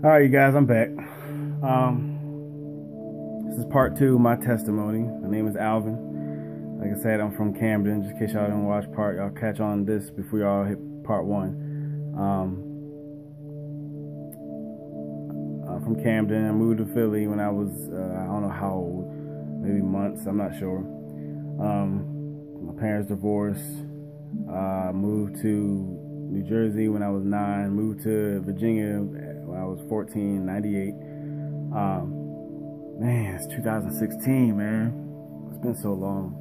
All right, you guys, I'm back. This is part two of my testimony. My name is Alvin. Like I said, I'm from Camden. Just in case y'all didn't watch part, y'all catch on this before y'all hit part one. I'm from Camden. I moved to Philly when I was, I don't know how old, maybe months, I'm not sure. My parents divorced. Moved to New Jersey when I was 9. Moved to Virginia when I was 14, 98. Man, it's 2016, man. It's been so long.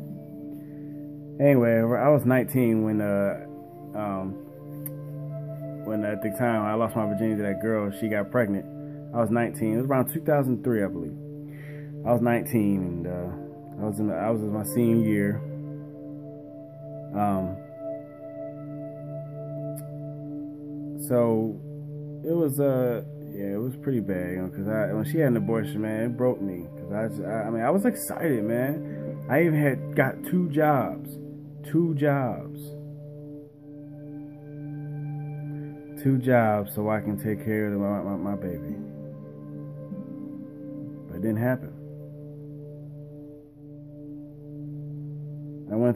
Anyway, I was 19 when at the time I lost my virginity to that girl. She got pregnant. I was 19. It was around 2003, I believe. I was 19, and I was in my senior year. So it was it was pretty bad, you know, because when she had an abortion, man, it broke me. Because I mean, I was excited, man. I even got two jobs, so I can take care of my baby. But it didn't happen.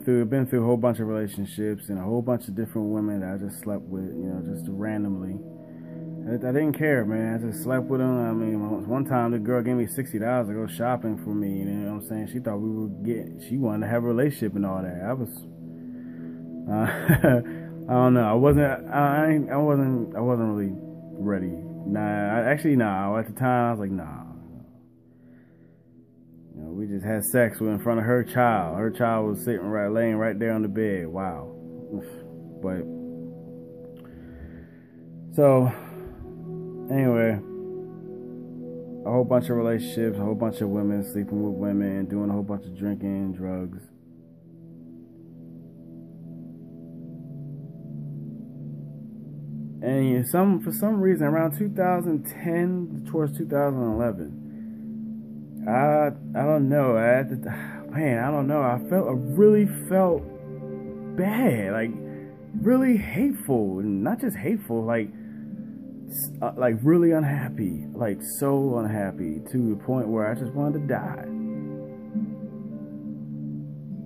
Been through a whole bunch of relationships and a whole bunch of different women that I just slept with, you know, just randomly. I didn't care, man. I just slept with them. I mean, one time the girl gave me $60 to go shopping for me. You know what I'm saying? She thought she wanted to have a relationship and all that. I don't know. I wasn't really ready. Nah. At the time, I was like, nah. You know, we just had sex in front of her child. Her child was laying right there on the bed. Wow. But so anyway, a whole bunch of relationships, a whole bunch of women, sleeping with women, doing a whole bunch of drinking, drugs. And for some reason, around 2010 towards 2011, I don't know. I don't know. I really felt bad, like really hateful, and not just hateful, like really unhappy, like so unhappy to the point where I just wanted to die.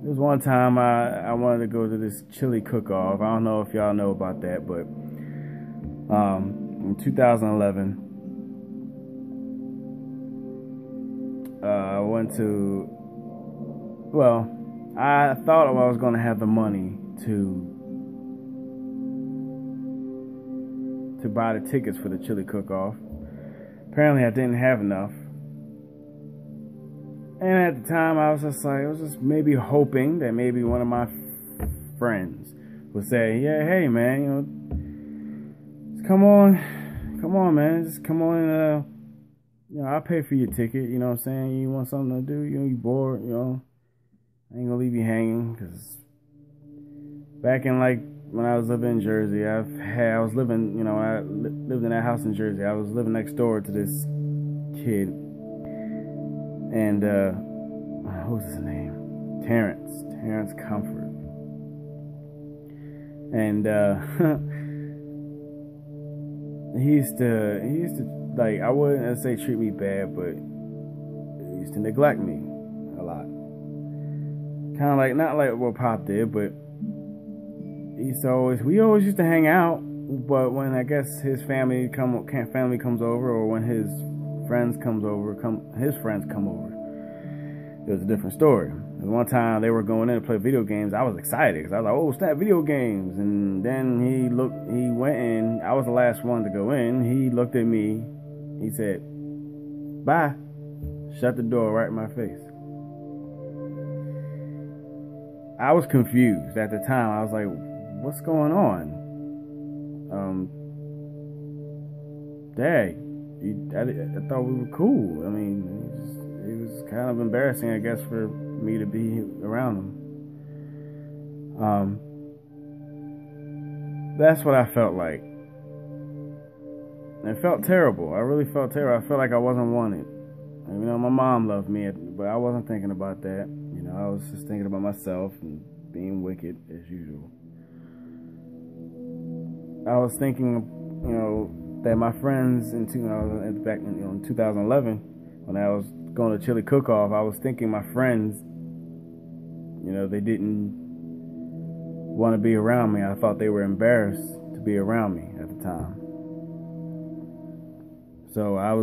There was one time I wanted to go to this chili cook-off. I don't know if y'all know about that, but in 2011. I went to, I thought I was going to have the money to buy the tickets for the chili cook-off. Apparently I didn't have enough. And at the time I was just maybe hoping that maybe one of my friends would say, yeah, hey man, you know, come on man, just come on and you know, I'll pay for your ticket, you know what I'm saying? You want something to do, you know, you bored, you know, I ain't gonna leave you hanging. Because back in when I was living in Jersey, I was living, you know, I lived in that house in Jersey. I was living next door to this kid, and what was his name? Terrence Comfort. And he used to like, I wouldn't say treat me bad, but he used to neglect me a lot. Kind of like, not like what Pop did, but we always used to hang out. But when I guess his family comes over, or when his friends come over, it was a different story. And one time they were going in to play video games. I was excited because I was like, oh, snap, video games. And then he went in. I was the last one to go in. He looked at me. He said, bye. Shut the door right in my face. I was confused at the time. I was like, what's going on? Dad, I thought we were cool. I mean, it was kind of embarrassing, I guess, for me to be around him. That's what I felt like. It felt terrible. I really felt terrible. I felt like I wasn't wanted. And, you know, my mom loved me, but I wasn't thinking about that. You know, I was just thinking about myself and being wicked as usual. I was thinking, you know, that my friends back in 2011, when I was going to Chili Cook-Off, I was thinking my friends, they didn't want to be around me. I thought they were embarrassed to be around me at the time. So I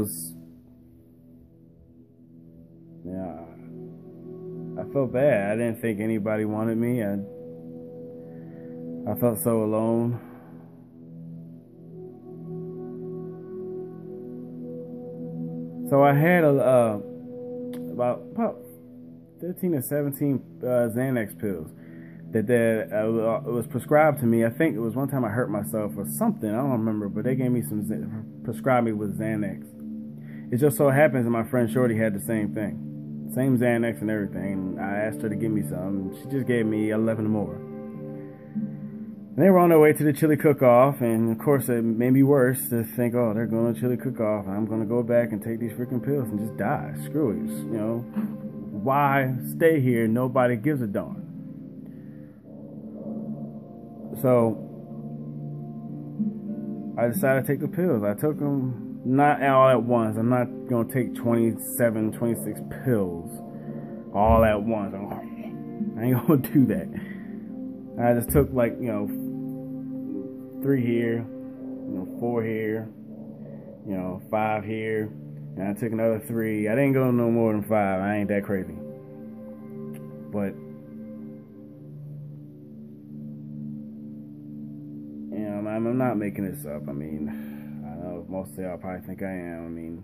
felt bad. I didn't think anybody wanted me. I felt so alone. So I had about 15 or 17 Xanax pills that was prescribed to me. I think it was one time I hurt myself or something. I don't remember, but they gave me prescribed me with Xanax. It just so happens that my friend Shorty had the same thing. Same Xanax and everything. I asked her to give me some. She just gave me 11 more. And they were on their way to the Chili Cook-Off, and of course it made me worse to think, oh, they're going to Chili Cook-Off, and I'm going to go back and take these freaking pills and just die. Screw it. Why stay here? Nobody gives a darn. So I decided to take the pills. I took them not all at once. I'm not going to take 27, 26 pills all at once. I ain't going to do that. I just took 3 here, 4 here, 5 here, and I took another 3. I didn't go no more than 5. I ain't that crazy. But I'm not making this up. I mean, I know most of y'all probably think I am. I mean,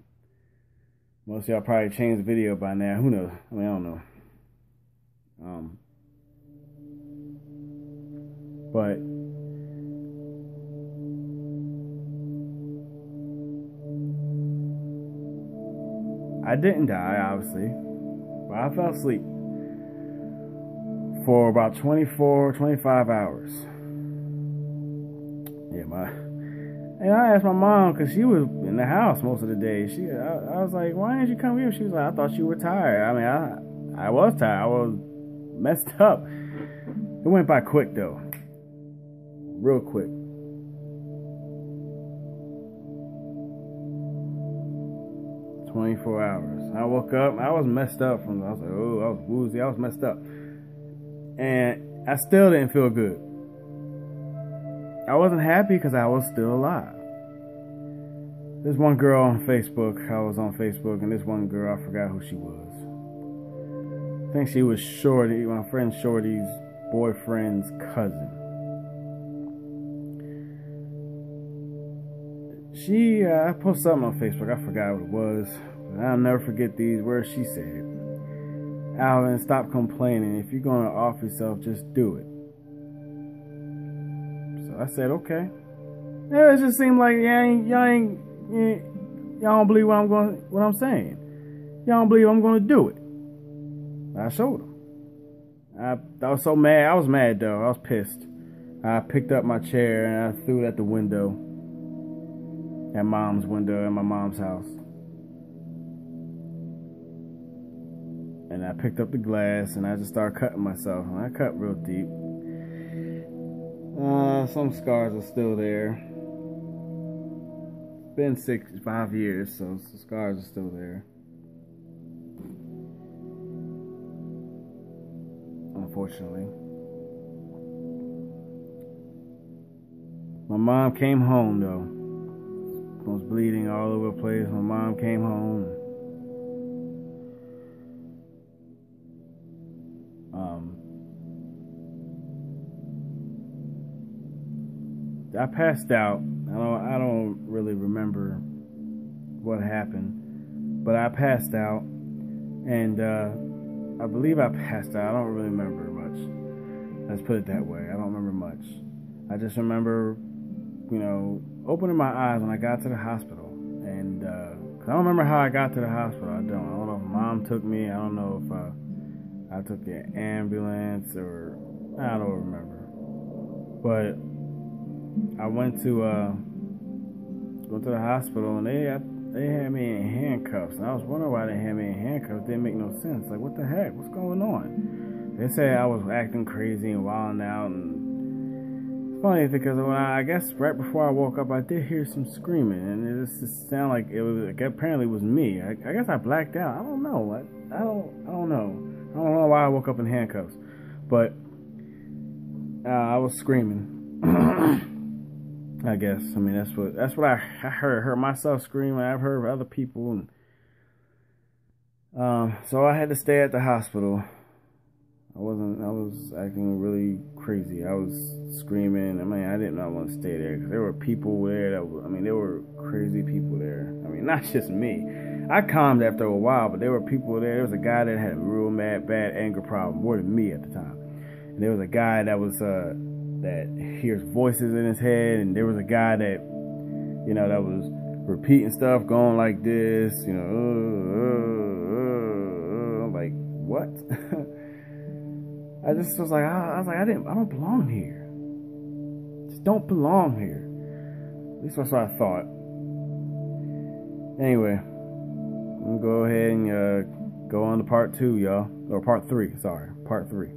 most of y'all probably changed the video by now. Who knows? I mean, I don't know. But I didn't die, obviously, but I fell asleep for about 24, 25 hours. And I asked my mom, because she was in the house most of the day. I was like, why didn't you come here? She was like, I thought you were tired. I mean, I was tired. I was messed up. It went by quick, though. Real quick. "24 hours. I woke up. I was messed up I was like, oh, I was woozy. I was messed up. And I still didn't feel good. I wasn't happy because I was still alive. There's one girl on Facebook. I was on Facebook, and this one girl, I forgot who she was. I think she was Shorty, my friend Shorty's boyfriend's cousin. I posted something on Facebook. I forgot what it was. But I'll never forget these words she said. "Alvin, stop complaining. If you're going to off yourself, just do it." So I said, okay. Yeah, it just seemed like y'all don't believe what I'm saying. Y'all don't believe I'm going to do it. I showed them. I was so mad. I was mad, though. I was pissed. I picked up my chair and I threw it at the window. At Mom's window in my mom's house. And I picked up the glass and I just started cutting myself. And I cut real deep. Some scars are still there. It's been 5 years, so the scars are still there. Unfortunately. My mom came home, though. I was bleeding all over the place. My mom came home. I passed out. I don't really remember what happened, but I passed out, and I believe I passed out. I don't really remember much. Let's put it that way. I don't remember much. I just remember, opening my eyes when I got to the hospital, and cause I don't remember how I got to the hospital. I don't know if Mom took me. I don't know if I took the ambulance or I don't remember. But I went to the hospital, and they had me in handcuffs. And I was wondering why they had me in handcuffs. It didn't make no sense. Like, what the heck? What's going on? They said I was acting crazy and wilding out and funny because when I guess right before I woke up, I did hear some screaming, and it just sounded like it was apparently it was me. I guess I blacked out. I don't know. I don't know. I don't know why I woke up in handcuffs, but I was screaming. I guess. I mean, that's what I heard myself screaming. I've heard other people, and so I had to stay at the hospital. I was acting really crazy. I was screaming. I mean, I did not want to stay there because there were people there there were crazy people there. I mean, not just me. I calmed after a while, but there were people there. There was a guy that had a real bad anger problem, more than me at the time. And there was a guy that was, that hears voices in his head. And there was a guy that, that was repeating stuff, going like this, like, what? I just was like, I don't belong here. Just don't belong here. At least that's what I thought. Anyway, I'm gonna go ahead and go on to part 2, y'all. Or part 3, sorry. Part 3.